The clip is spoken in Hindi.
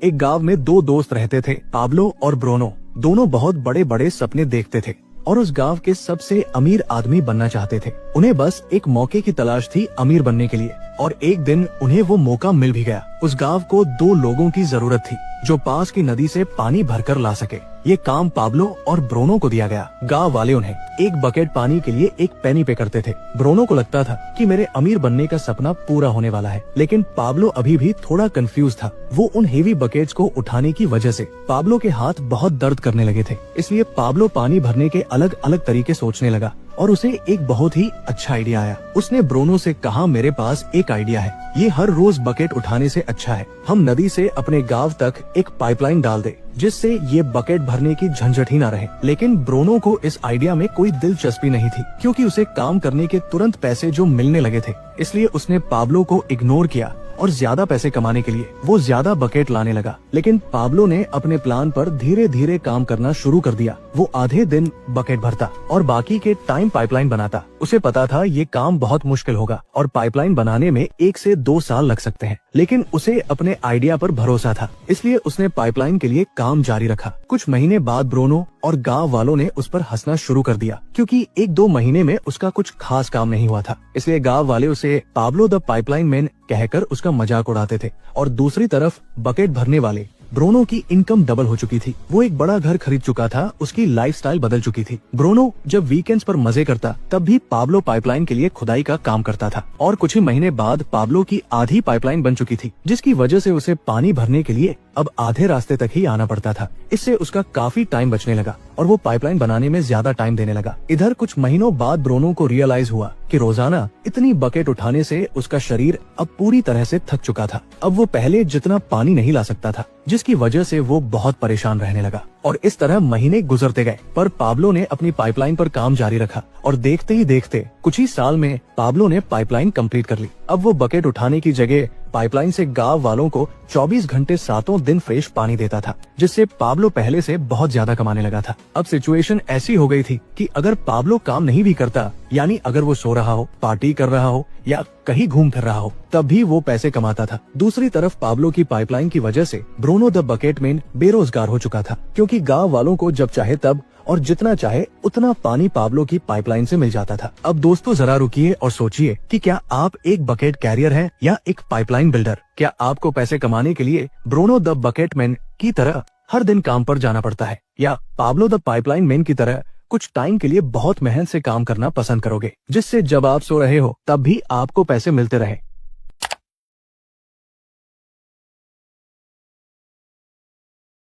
एक गांव में दो दोस्त रहते थे, पाब्लो और ब्रूनो। दोनों बहुत बड़े बड़े सपने देखते थे और उस गांव के सबसे अमीर आदमी बनना चाहते थे। उन्हें बस एक मौके की तलाश थी अमीर बनने के लिए, और एक दिन उन्हें वो मौका मिल भी गया। उस गांव को दो लोगों की जरूरत थी जो पास की नदी से पानी भरकर ला सके। ये काम पाब्लो और ब्रूनो को दिया गया। गांव वाले उन्हें एक बकेट पानी के लिए एक पेनी पे करते थे। ब्रूनो को लगता था कि मेरे अमीर बनने का सपना पूरा होने वाला है, लेकिन पाब्लो अभी भी थोड़ा कंफ्यूज था। वो उन हेवी बकेट्स को उठाने की वजह से पाब्लो के हाथ बहुत दर्द करने लगे थे। इसलिए पाब्लो पानी भरने के अलग अलग तरीके सोचने लगा और उसे एक बहुत ही अच्छा आइडिया आया। उसने ब्रूनो से कहा, मेरे पास एक आइडिया है, ये हर रोज बकेट उठाने से अच्छा है हम नदी से अपने गांव तक एक पाइपलाइन डाल दे, जिससे ये बकेट भरने की झंझट ही न रहे। लेकिन ब्रूनो को इस आइडिया में कोई दिलचस्पी नहीं थी, क्योंकि उसे काम करने के तुरंत पैसे जो मिलने लगे थे। इसलिए उसने पाब्लो को इग्नोर किया और ज्यादा पैसे कमाने के लिए वो ज्यादा बकेट लाने लगा। लेकिन पाब्लो ने अपने प्लान पर धीरे धीरे काम करना शुरू कर दिया। वो आधे दिन बकेट भरता और बाकी के टाइम पाइपलाइन बनाता। उसे पता था ये काम बहुत मुश्किल होगा और पाइपलाइन बनाने में 1 से 2 साल लग सकते हैं, लेकिन उसे अपने आइडिया पर भरोसा था। इसलिए उसने पाइपलाइन के लिए काम जारी रखा। कुछ महीने बाद ब्रूनो और गांव वालों ने उस पर हंसना शुरू कर दिया, क्योंकि 1-2 महीने में उसका कुछ खास काम नहीं हुआ था। इसलिए गांव वाले उसे पाब्लो द पाइपलाइन मैन कहकर उसका मजाक उड़ाते थे। और दूसरी तरफ बकेट भरने वाले ब्रूनो की इनकम डबल हो चुकी थी। वो एक बड़ा घर खरीद चुका था, उसकी लाइफस्टाइल बदल चुकी थी। ब्रूनो जब वीकेंड्स पर मजे करता तब भी पाब्लो पाइपलाइन के लिए खुदाई का काम करता था। और कुछ ही महीने बाद पाब्लो की आधी पाइपलाइन बन चुकी थी, जिसकी वजह से उसे पानी भरने के लिए अब आधे रास्ते तक ही आना पड़ता था। इससे उसका काफी टाइम बचने लगा और वो पाइपलाइन बनाने में ज्यादा टाइम देने लगा। इधर कुछ महीनों बाद ब्रूनो को रियलाइज हुआ कि रोजाना इतनी बकेट उठाने से उसका शरीर अब पूरी तरह से थक चुका था। अब वो पहले जितना पानी नहीं ला सकता था, जिसकी वजह से वो बहुत परेशान रहने लगा। और इस तरह महीने गुजरते गए, पर पाब्लो ने अपनी पाइपलाइन पर काम जारी रखा और देखते ही देखते कुछ ही साल में पाब्लो ने पाइपलाइन कंप्लीट कर ली। अब वो बकेट उठाने की जगह पाइपलाइन से गांव वालों को 24 घंटे 7 दिन फ्रेश पानी देता था, जिससे पाब्लो पहले से बहुत ज्यादा कमाने लगा था। अब सिचुएशन ऐसी हो गई थी कि अगर पाब्लो काम नहीं भी करता, यानी अगर वो सो रहा हो, पार्टी कर रहा हो या कहीं घूम फिर रहा हो, तब भी वो पैसे कमाता था। दूसरी तरफ पाब्लो की पाइपलाइन की वजह से ब्रूनो द बकेट मैन बेरोजगार हो चुका था, क्योंकि गांव वालों को जब चाहे तब और जितना चाहे उतना पानी पाब्लो की पाइपलाइन से मिल जाता था। अब दोस्तों जरा रुकिए और सोचिए कि क्या आप एक बकेट कैरियर हैं या एक पाइपलाइन बिल्डर? क्या आपको पैसे कमाने के लिए ब्रूनो द बकेट मैन की तरह हर दिन काम पर जाना पड़ता है, या पाब्लो द पाइपलाइन मैन की तरह कुछ टाइम के लिए बहुत मेहनत से काम करना पसंद करोगे, जिससे जब आप सो रहे हो तब भी आपको पैसे मिलते रहे?